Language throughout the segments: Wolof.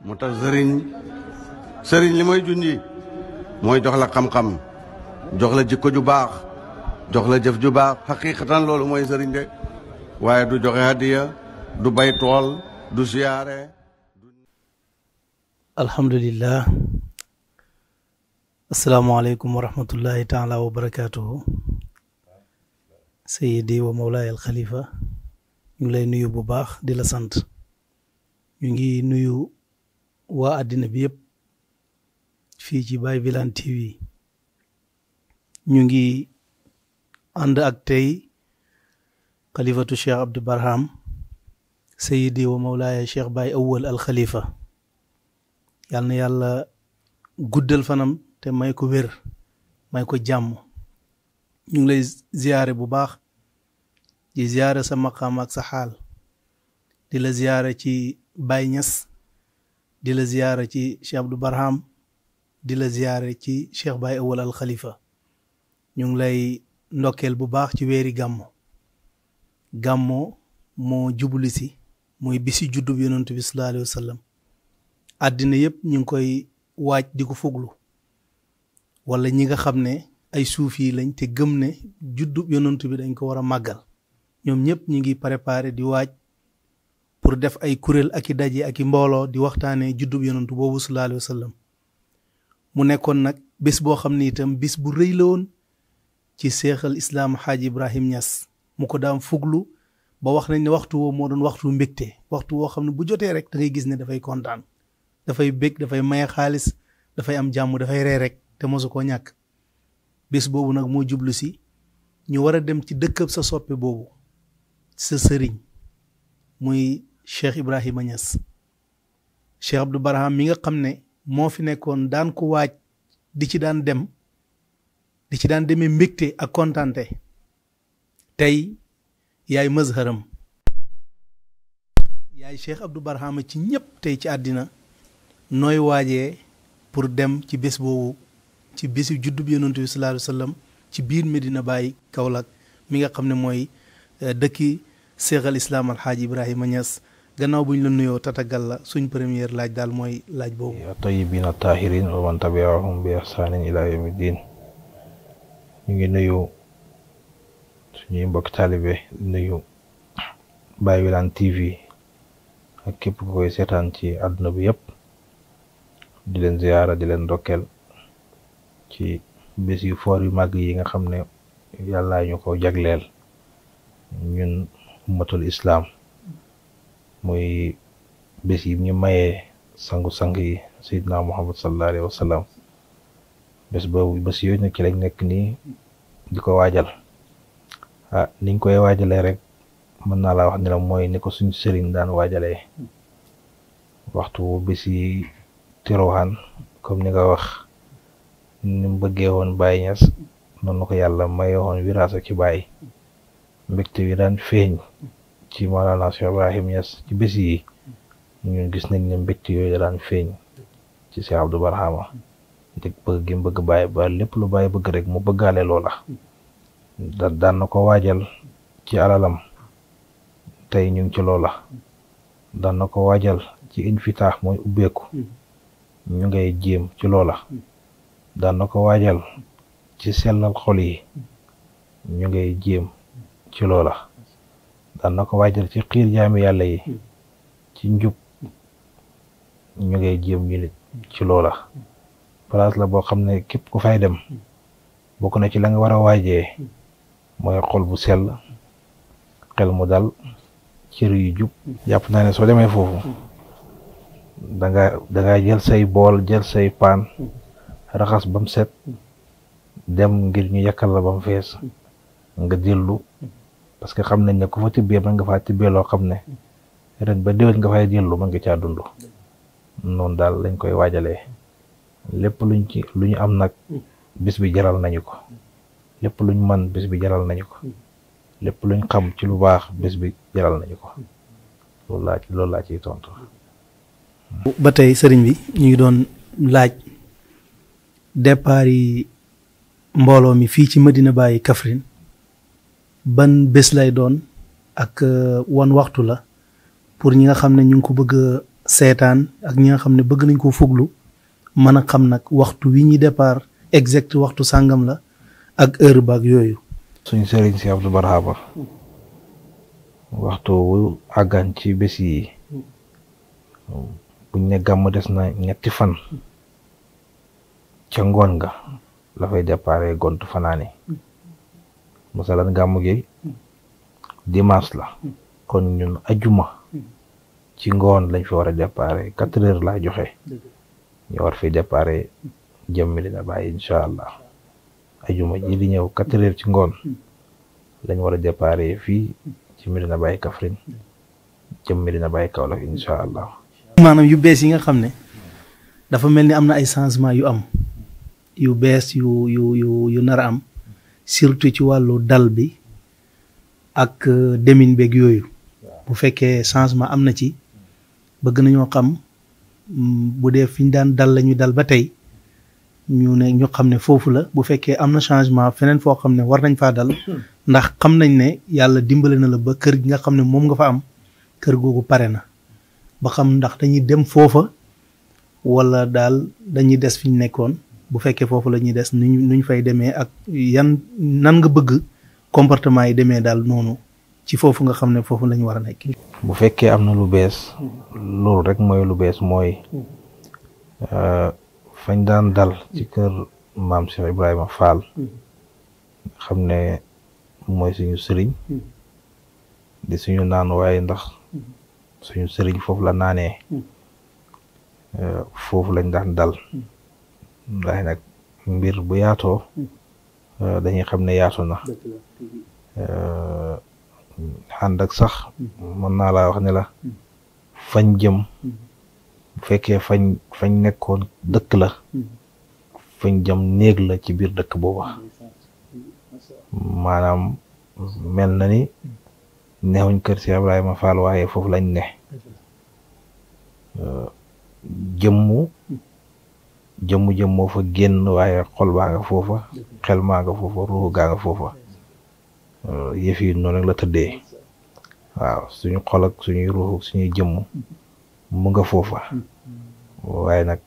moo tax sëriñ li mooy junji mooy jox la xam-xam jox la jikko ju baax jox la jëf ju baax xaqiqatan loolu mooy sëriñ de waaye du joxe hadiya du bay tool du siyaare. alhamdulillah. asalaamaaleykum wa rahmatullahi taala wa barakaatuhu. sayidi wa mawlaay al xalifa ñu ngi lay nuyu bu baax di la sant. ñu ngi nuyu waa àddina bi yëpp fii ci Baye Wilane TV. ñu ngi ànd ak tey xalifatu Cheikh Abdou Barham sayidi wa mawlaaya Cheikh Baye Awwal al Khalifa. yal na yàlla guddal fanam te may ko wér may ko jàmm. ñu ngi lay ziyaare bu baax di ziyaare sa maqaam ak sa xaal di la ziyaare ci Baye Niass di la ziyaare ci Cheikh Abdou Barham di la ziyaare ci Cheikh Baye Awwal al Khalifa. ñu ngi lay ndokkeel bu baax ci weeri gàmmo moo jublu si mooy bisi juddub yonent bi sallallahu alayhi wa sallam. àddina yëpp ñu ngi koy waaj di ko fuglu wala ñi nga xam ne ay suuf yi lañ te gëm ne juddub yonent bi dañ ko war a màggal ñoom ñëpp ñu ngi préparé di waaj pour def ay kuréel ak i daje ak i mbooloo di waxtaanee juddub yonent boobu sallallahu alayhi wa sallam. mu nekkoon nag bés boo xam ne itam bis bu rëy la woon ci seexal islaam xaaji Ibrahim Niass mu ko daan fuglu ba wax nañ ne waxtu woo moo doon waxtu mbégte waxtu woo xam ne bu jotee rek da ngay gis ne dafay kontaan dafay bég dafay maye xaalis dafay am jàmm dafay ree rek te mosu koo ñàkk. bés boobu nag moo jublu si ñu war a dem ci dëkkab sa soppe boobu sa sëriñ muy Cheikh Ibrahima Niass. Cheikh Abdou Barham mi nga xam ne moo fi nekkoon daan ko waaj di ci daan demee mbégte ak kontaante tey yaay mazharam yaay Cheikh Abdou Barham ci ñëpp tey ci àddina nooy waajee pour dem ci bés boobu ci bési juddub yonent bi sallallahu alayhi wa sallam ci biir Medina Baye Kaolack mi nga xam ne mooy dëkki Cheikh al Islam alxaaji Ibrahima Niass. gannaaw bu ñu la nuyoo tatagal la suñ première laaj daal mooy laaj boobu. tayyibina tahirin wa man tabi'ahum bi ihsanin ila yawmi din. ñu ngi nuyu suñuy mbokk taalibe nuyu Baye Wilane TV ak képp ku koy seetaan ci àdduna bi yëpp di leen ziyaara di leen ndokkeel ci bés yu foor yu màgg yi nga xam ne yàlla ñu ko jagleel ñun ummatul islam muy bés yi ñu mayee sangu-sang yi Seydina Muhammad sallallahu alayhi wa sallam. bés boobu bés yooyu nag ci lañ nekk nii di ko waajal niñ koy waajalee rek mën naa laa wax ne la mooy ni ko suñ sëriñ daan waajalee waxtu bés yi tirowaan comme ni nga wax ni mu bëggee woon Baye Niass noonu ko yàlla mayee woon wiraasa ci Baye mbégte wi daan feeñ ci Mawlana Cheikh Ibrahim Niass ci bés yi ñun gis nañ ne mbégte yooyu daan feeñ ci Cheikh Abdou Barham di bëgg gi bëgg Baye ba lépp lu Baye bëgg rek mu bëggaale loola daan na ko waajal ci alalam tey ñu ngi ci loola daan na ko waajal ci infitaax mooy ubbeeku ñu ngay jéem ci loola daan na ko waajal ci sellal xol yi ñu ngay jéem ci loola daan na ko waajal ci xiir jaami yàlla yi ci njub ñu ngay jéem ñu nit ci loola. place la boo xam ne képp ku fay dem bokk na ci la nga war a waajee mooy xol bu sell xel mu dal cër yu jub. jàpp naa ne soo demee foofu danga jël say bool jël say paan raxas ba mu set dem ngir ñu yàkkal la ba mu fees nga dellu parce que xam nañ ne ku fa tibbee mën nga faa tibbee loo xam ne ren ba déwén nga fay dellu mën nga caa dund. noonu daal lañ koy waajalee. lépp lu ñu am nag bis bi jaral nañu ko lépp luñ man bis bi jaral nañu ko lépp luñ xam ci lu baax bis bi jaral nañu ko loolu laa ciy tontu. ba tey sëriñ bi ñu ngi doon laaj départ yi mbooloo mi fii ci Medina Baye Kaffrine ban bés lay doon ak wan waxtu la pour ñi nga xam ne ñu ngi ko bëgg a seetaan ak ñi nga xam ne bëgg nañ koo fuglu mën a xam nag waxtu wi ñuy départ exact waxtu sàngam la ak heure baak yooyu. suñ sëriñ si Abdou Barhama waxtu wu àggaan ci bés yi buñ ne gàmm des na ñetti fan ca ngoon nga la fay déparé gontu fanaani masalan gàmm gi dimanche la kon ñun ajuma ci ngoon lañ fi war a déparé 4 heures laa joxe ñu war fi déparé jëm Medina Baye incha allah ajuma ji di ñëw 4 heures ci ngoon lañ war a déparé fii ci Medina Baye Kaffrine jëm Medina Baye Kaolack incha allah. maanaam yu bees yi nga xam ne dafa mel ni am na ay changement yu am yu bees yu nar a am surtout ci wàllu dal bi ak demin beeg yooyu bu fekkee changement am na ci bëgg nañoo xam bu dee fi ñu daan dal la ñu dal ba tey ñu xam ne foofu la bu fekkee am na changement feneen foo xam ne war nañ faa dal ndax xam nañ ne yàlla dimbale na la ba kër gi nga xam ne moom nga fa am kër googu pare na ba xam ndax dañuy dem foofa wala daal dañuy des fi ñu nekkoon bu fekkee foofu la ñuy des nuñ fay demee ak nan nga bëgg comportement yi demee daal noonu ci foofu nga xam ne foofu la ñu war a nekk. bu fekkee am na lu bees loolu rek mooy lu bees mooy fañ daan dal ci kër maam Cheikh Ibrahima Fall xam ne mooy suñu sëriñ di suñu naan waaye ndax suñu sëriñ foofu la naanee foofu lañ daan dal ndax nag mbir bu yaatoo dañuy xam ne yaatu na ànd ak sax mën naa laa wax ne la fañ jëm bu fekkee fañ nekkoon dëkk la fañ jëm néeg la ci biir dëkk booba maanaam mel na ni neewuñ kër si Ibrahima Fall waaye foofu lañ ne jëmm moo fa génn waaye xol baa nga foofa xel maa nga foofa ruuxu gaa nga foofa yëf yi noonu la tëddee waaw suñu xol ak suñuy ruux suñuy jëmm mu nga foofa waaye nag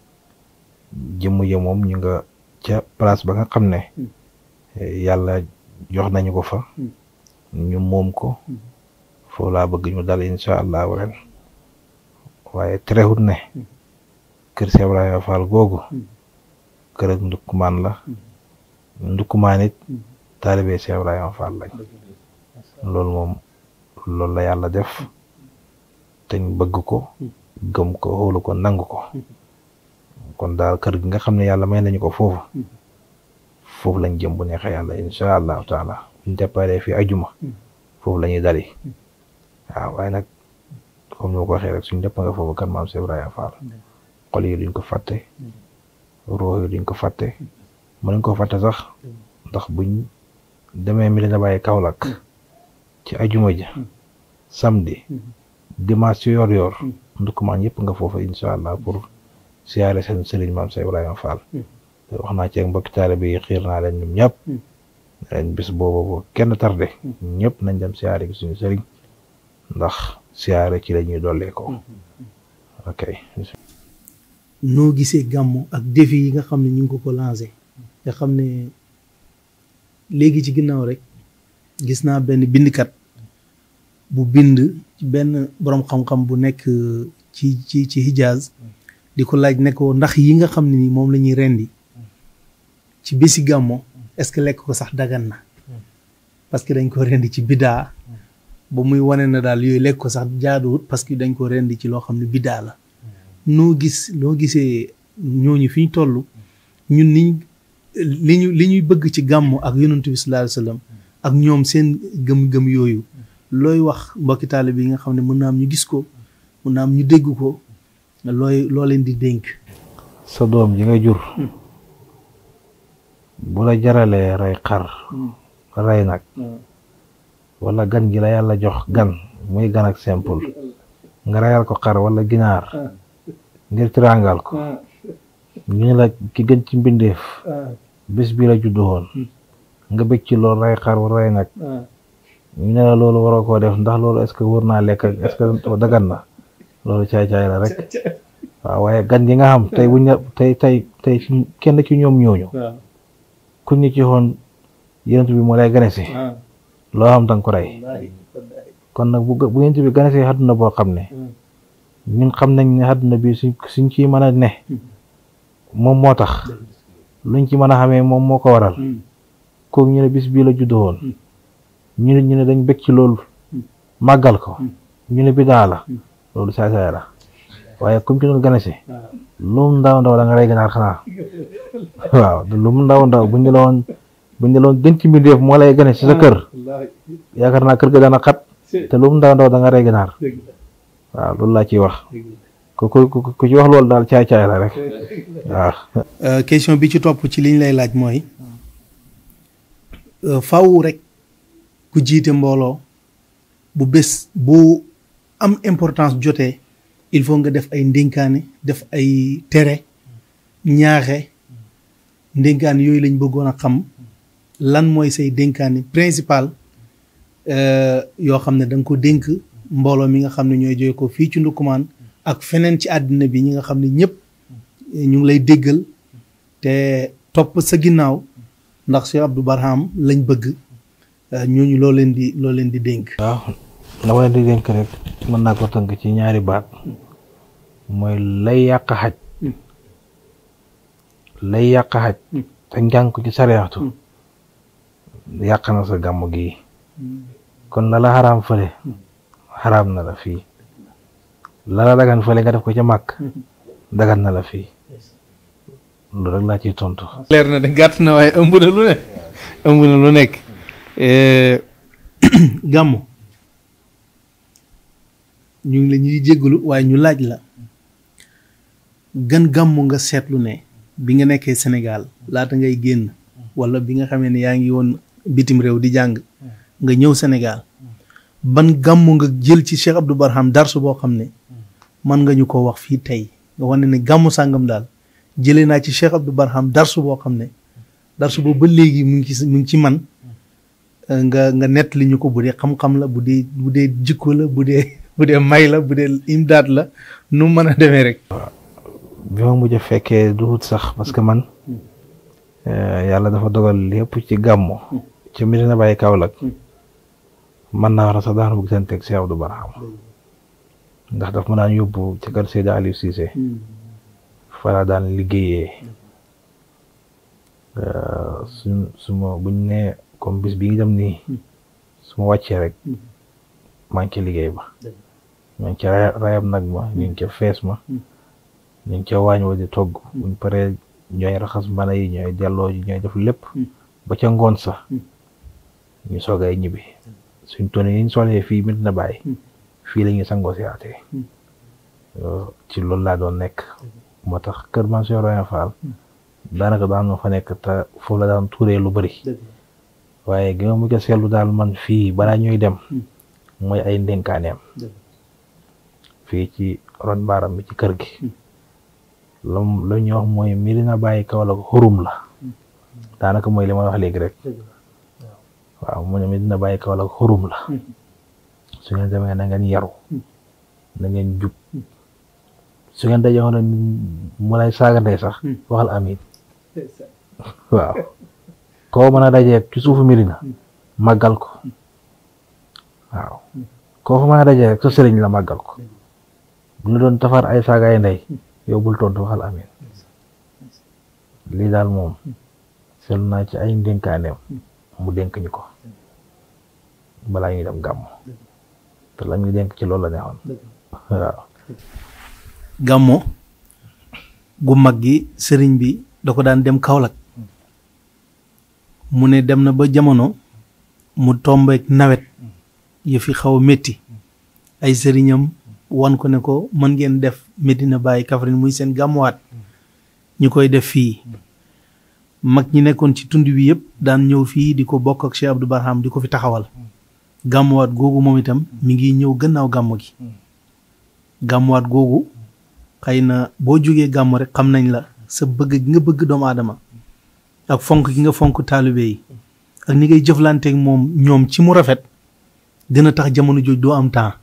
jëmm ja moom ñu nga ca place ba nga xam ne yàlla jox nañu ko fa ñu moom ko foofu laa bëgg ñu dal incha allah ren waaye terewut ne kër Cheikh Ibrahima Fall googu kër ak ndukkumaan la ndukkumaan it taalibe Cheikh Ibrahima Fall lañ loolu moom loolu la yàlla def te ñu bëgg ko gëm ko xoolu ko nangu ko kon daal kër gi nga xam ne yàlla may nañu ko foofu lañ jëm bu neexee yàlla incha allahu taala buñ déparé fii ajuma foofu la ñuy dali waaw waaye nag comme ni ma ko waxee rek suñ dëpp nga foofu kan maam Cheikh Ibrahima Fall xol yi duñ ko fàtte ruux yi duñ ko fàtte mën nañ ko fàtte sax ndax buñ demee Medina Baye Kaolack ci ajuma ja samedi dimanche ci yor ndukkumaan yëpp nga foofu incha allah pour siyaare seen sëriñ maam Cheikh Ibrahima Fall te wax naa ci ak mbokki taalibe yi xiir naa leen ñoom ñëpp leen bis boobu kenn tardé ñëpp nañ dem siyaare gi suñu sëriñ ndax siyaare ci la ñuy dollee ko ok. noo gisee gàmmu ak défi yi nga xam ne ñu ngi ko lancé nga xam ne léegi ci ginnaaw rek gis naa benn bindkat bu bind ci benn boroom xam-xam bu nekk ci Hijaz di ko laaj ne ko ndax yi nga xam ne ni moom la ñuy rendi ci bési gàmmo est-ce que lekk ko sax dagan na parce que dañ ko rendi ci bidaa ba muy wane na daal yooyu lekk ko sax jaaduwut parce que dañ ko rendi ci loo xam ne bidaa la noo gisee ñooñu fi ñu toll ñun li ñuy bëgg ci gàmmu ak yonent bi sallallahu alayhi wasallam ak ñoom seen gëm-gëm yooyu looy wax mbokki taalibe yi nga xam ne mën naa am ñu gis ko mën naa am ñu dégg ko loo leen di dénk. sa doom ji nga jur bu la jaralee rey xar rey nag wala gan gi la yàlla jox gan muy gan ak simple nga reyal ko xar wala ginaar ngir tiraangal ko ñu ne la ki gën ci mbindeef bés bi la juddu woon nga bëgg ci loolu rey xar wala rey nag ñu ne la loolu waroo koo def ndax loolu est-ce que wër naa lekk est-ce que dagan na loolu caay-caay la rek waaw waaye gan gi nga xam tey buñ la tey kenn ci ñoom ñooñu kuñ ñu ci xoon yonent bi moo lay gane si loo xam danga ko rey kon nag bu yonent bi gane si àdduna boo xam ne ñun xam nañ ne àdduna bi suñ ci mën a ne moom moo tax luñ ci mën a xamee moom moo ko waral kooku ñu ne bis bii la juddoo woon ñu ne dañ bëgg ci loolu màggal ko ñu ne bidaa la loolu saay-saay la waaye comme ci doon gane si lu mu ndaw ndaw da nga rey ganaar xanaa waaw lu mu ndaw ndaw buñ ne loon gën ci mbindeef moo lay gane si sa kër yaakaar naa kër ga dana xat te lu mu ndaw ndaw da nga rey ganaar waaw loolu laa ciy wax ku ci wax loolu daal caay-caay la rek waaw. question bi ci topp ci liñ lay laaj mooy faw rek ku jiite mbooloo bu bés bu am importance jotee il faut nga def ay ndénkaane def ay tere ñaaxe ndénkaane yooyu lañ bëggoon a xam lan mooy say dénkaane principal yoo xam ne da nga ko dénk mbooloo mi nga xam ne ñooy jóge ko fii ci Ndoukoumane ak feneen ci àddina bi ñi nga xam ne ñëpp ñu ngi lay déggal te topp sa ginnaaw ndax Cheikh Abdou Barham lañ bëgg ñooñu loo leen di dénk. waaw la ma leen di dénk rek mën naa ko tënk ci ñaari baat mooy lay yàq xaj te njàng ko ci sariyaatu yàq na sa gàmm gi kon la la xaraam fële xaraam na la fii la la dagan fële nga def ko ca màkk dagan na la fii loolu rek laa ciy tontu. leer na de gàtt na waaye ëmb na lu nekk gàmmu ñu ngi la ñuy jéggalu waaye ñu laaj la gan gàmmu nga seetlu ne bi nga nekkee Sénégal laata ngay génn wala bi nga xamee ne yaa ngi woon bitim réew di jàng nga ñëw Sénégal ban gàmmu nga jël ci Cheikh Abdou Barham darsu boo xam ne mën nga ñu ko wax fii tey nga wane ne gàmmu sàngam daal jëlee naa ci Cheikh Abdou Barham darsu boo xam ne darsu boobu ba léegi mu ngi ci man nga nett li ñu ko bu dee xam-xam la bu dee jikko la bu dee may la bu dee imdaad la nu mën a demee rek. bi ma mujj a fekkee duhut sax parce que man yàlla dafa dogal lépp ci gàmmu ca Medina Baye Kaolack man naa war a sax daana bëgg seen teg Cheikh Abdou Barham ndax daf ma daan yóbbu ci kër Seydi Aliou Cissé fa laa daan liggéeyee suma buñ ne comme bis bi ngi dem nii su ma wàccee rek maa ngi ca liggéey ba maa ngi ca rayam nag ma ñu ngi ca fees ma ñu ngi ca waañ wa di togg buñ paree ñooy raxas mbana yi ñooy delloo ji ñooy def lépp ba ca ngoon sax ñu soogay ñibbi suñ toni yiñ solee fii Medina Baye fii la ñuy sangoo si aatee ci loolu laa doon nekk moo tax kër Mansour Roya Fall daanaka daan ma fa nekk te foofu la daan tuuree lu bëri waaye gi ma mujj a seetlu daal man fii balaa ñuy dem mooy ay ndénkaaneem fii ci ron baaram bi ci kër gi la ñuy wax mooy Medina Baye Kaolack xurum la daanaka mooy li ma wax léegi rek waaw mu ne Medina Baye Kaolack xurum la su ngeen demee na ngeen yaru na ngeen jub su ngeen dajee woon mu lay saagandee sax waxal amiin waaw koo mën a dajee ci suufu Medina màggal ko waaw koo fa mën a dajee rek sa sëriñ la màggal ko bu la doon tafar ay saagaay ndey yow bul tontu waxal amiin lii daal moom seetlu naa ci ay ndénkaaneem mu dénk ñu ko balaa ñuy dem gàmmu te la ñuy dénk ci loolu la neexoon waaw. gàmmo gu mag gi sëriñ bi da ko daan dem Kaolack mu ne dem na ba jamono mu tombeek nawet yëfi xaw a métti ay sëriñam wan ko ne ko mën ngeen def Medina Baye Kaffrine muy seen gàmmuwaat ñu koy def fii mag ñi nekkoon ci tund wi yëpp daan ñëw fii di ko bokk ak Cheikh Abdou Barham di ko fi taxawal gàmmuwaat googu moom itam mi ngi ñëw gannaaw gàmmu gi gàmmuwaat googu xëy na boo jógee gàmmu rek xam nañ la sa bëgg gi nga bëgg doomu aadama ak fonk gi nga fonk taalibe yi ak ni ngay jëflanteeg moom ñoom ci mu rafet dina tax jamono jooj doo am temps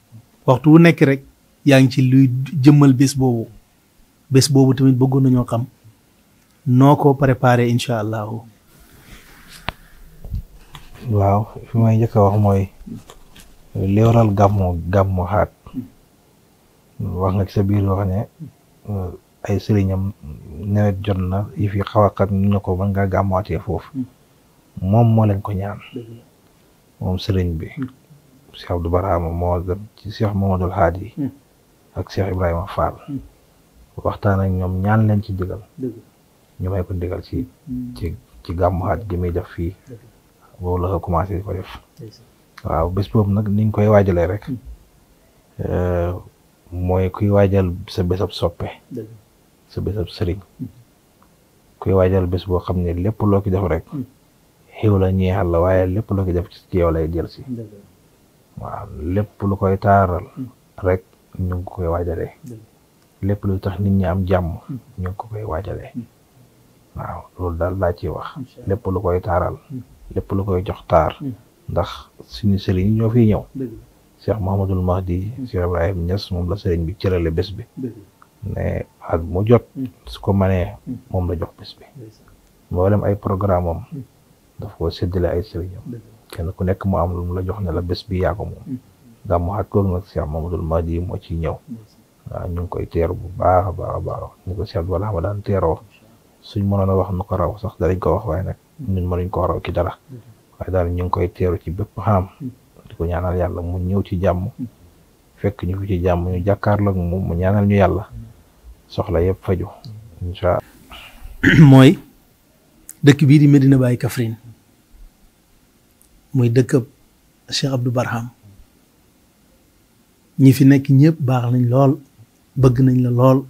waxtu wu nekk rek yaa ngi ci luy jëmmal bés boobu tamit bëggoon nañoo xam noo ko préparé incha allahu. waaw fi may njëkk a wax mooy li waral gàmmu xaat wax nga ci sa biir wax ne ay sëriñam nawet jot na yi fi xaw a xat ñu ne ko mën nga gàmmuwaatee foofu moom moo leen ko ñaan moom sëriñ bi Cheikh Abdou Barhama moo dem ci Cheikh Mamadou Hadi ak Cheikh Ibrahima Fall waxtaan ak ñoom ñaan leen ci digal ñu may ko digal ci gàmmu xaat gi muy def fii boobu la ko commencé di ko def waaw bés boobu nag niñ koy waajalee rek mooy kuy waajal sa bésab soppe sa bésab sëriñ kuy waajal bés boo xam ne lépp loo ki def rek xiw la ñeexal la waaye lépp loo ki def ci yow lay jël si waaw lépp lu koy taaral rek ñu ngi koy waajalee lépp lu tax nit ñi am jàmm ñu ngi ko koy waajalee waaw loolu daal laa ciy wax lépp lu koy taaral lépp lu koy jox taar ndax suñu sëriñ yi ñoo fiy ñëw Cheikh Mouhamadoul Mahdi Cheikh Ibrahim Niass moom la sëriñ bi cërale bés bi ne ak mu jot su ko manee moom la jox bés bi mboolem ay programme am daf ko séddale ay sëriñam kenn ku nekk mu am lu mu la jox ne la bés bi yaa ko moom gàmmu xaat loolu nag Cheikh Mouhamadoul Mahdi moo ciy ñëw waaw ñu ngi koy teeru bu baax a baax a baax ni ko Cheikh Abdou Barhama daan teeroo suñ mënoon a wax nu ko raw sax danañ ko wax waaye nag ñun mënuñ ko raw ci dara waaye daal ñu ngi koy teeru ci bépp xaam di ko ñaanal yàlla mu ñëw ci jàmm fekk ñu fi ci jàmm ñu jàkkaarloog moom mu ñaanal ñu yàlla soxla yëpp faju incha allah. mooy dëkk bii di Medina Baye Kaffrine muy dëkkab Cheikh Abdou Barham ñi fi nekk ñëpp baax nañ lool bëgg nañ la lool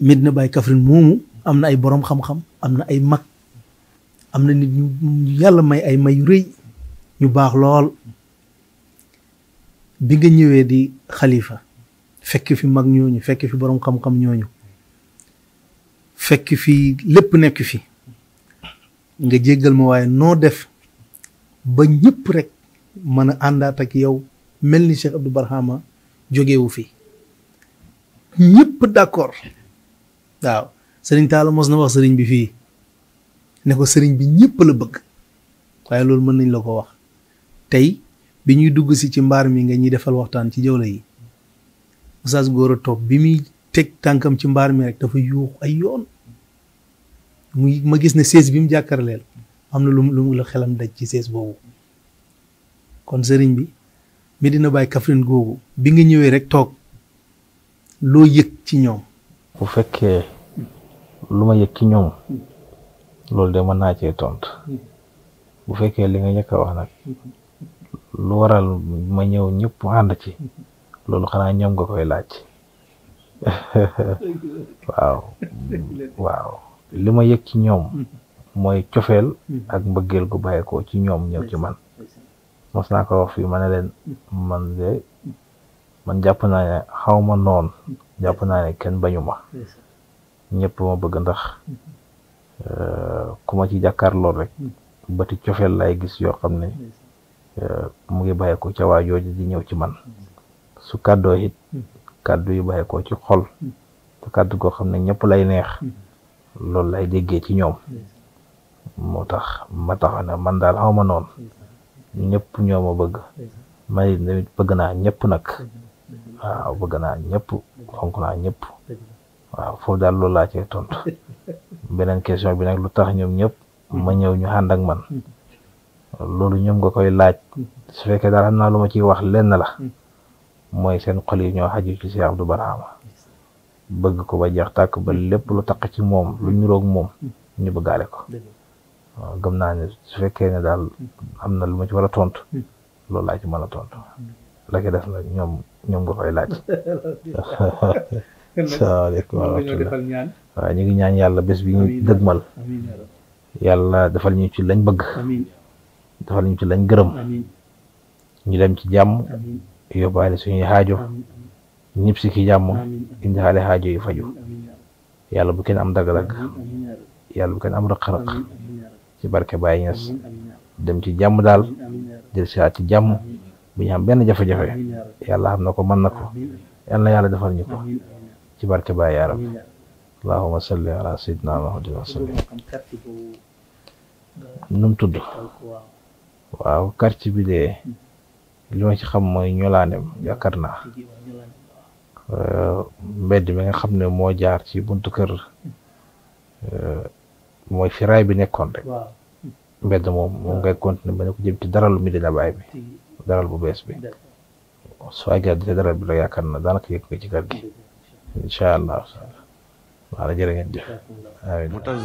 Medina Baye Kaffrine moomu am na ay boroom xam-xam am na ay mag am na nit ñu yàlla may ay may yu rëy ñu baax lool bi nga ñëwee di xalifa fekk fi mag ñooñu fekk fi boroom xam-xam ñooñu fekk fi lépp nekk fi nga jéggal ma waaye noo def ba ñëpp rek mën a àndaat ak yow mel ni Cheikh Abdou Barhama jógewu fi ñëpp d'accord waaw sëriñ Talla mos na wax sëriñ bi fii ne ko sëriñ bi ñëpp la bëgg waaye loolu mën nañ la ko wax tey bi ñuy dugg si ci mbaar mi nga ñuy defal waxtaan ci jawla yi Oustaz Gora toog bi muy teg tànkam ci mbaar mi rek dafa yuux ay yoon muy ma gis ne sees bi mu jàkkaarleel am na lu la xelam daj ci sees boobu kon sëriñ bi Medina Baye Kaffrine googu bi nga ñëwee rek toog loo yëg ci ñoom. bu fekkee lu ma yëg ci ñoom loolu de mën naa cee tontu bu fekkee li nga njëkk a wax nag lu waral ma ñëw ñëpp ànd ci loolu xanaa ñoom nga koy laaj waaw li ma yëg ci ñoom mooy cofeel ak mbëggeel gu bàyyeekoo ci ñoom ñëw ci man mos naa ko wax fii ma ne leen man jàpp naa ne xaw ma noon jàpp naa ne kenn bañu ma ñëpp ma bëgg ndax ku ma ci jàkkaarloo rek bëti cofeel lay gis yoo xam ne mu ngi bàyyeekoo ca waa jooju di ñëw ci man su kàddoo it kàddu yu bàyyeekoo ci xol te kàddu goo xam ne ñëpp lay neex loolu lay déggee ci ñoom moo tax ma tax ne man daal xaw ma noonu ñëpp ñoo ma bëgg may tamit bëgg naa ñëpp nag waaw bëgg naa ñëpp fonk naa ñëpp waaw foofu daal loolu laa cee tontu beneen question bi nag lu tax ñoom ñëpp ma ñëw ñu ànd ak man loolu ñoom nga koy laaj su fekkee daal xam naa lu ma ciy wax lenn la mooy seen xol yi ñoo xaju ci Cheikh Abdou Barhama bëgg ko ba jeex tàkk ba lépp lu taq ci moom lu niroog moom ñu bëggaale ko waaw gëm naa ne su fekkee ne daal am na lu ma ci war a tontu loolu laa ci mën a tontu la ko def nag ñoom nga koy laaj. salaamaaleykum wa rahmatulah waaw ñu ngi ñaan yàlla bés bi ñu dëgmal yàlla defal ñu ci lañ bëgg defal ñu ci lañ gërëm ñu dem ci jàmm yóbbaale suñuy xaajo ñëpp si ki jàmm indi xaale xaajo yu faju yàlla bu kenn am dagg-dagg yàlla bu kenn am rëq-rëq ci barke Baye Niass dem ci jàmm daal jël si ci jàmm bu ñu am benn jafe-jafe yàlla xam na ko mën na ko yal na yàlla defal ñu ko ci barke Baay yaa rabbi allahumma salli ala sayyidina Muhammadin wa sallim. nu mu tudd waaw quartier bi de li ma ci xam mooy ñolaanem yaakaar naa mbedd mi nga xam ne moo jaar ci buntu kër mooy fi raay bi nekkoon rek mbedd moom ngay continuer ba ne ko jëm ci daralu Medina Baay bi daral bu bees bi soo àggee di daral bi la yaakaar na daanaka yëg nga ci kër gi incha allah waaw jërë ngeen jëf amiin. mu tax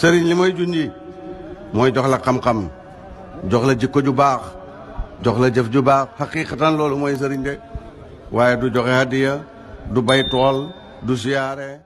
sëriñ li mooy junji mooy jox la xam-xam jox la jikko ju baax jox la jëf ju baax xaqiqatan loolu mooy sëriñ de waaye du joxe hadiya du bay tool du siyaare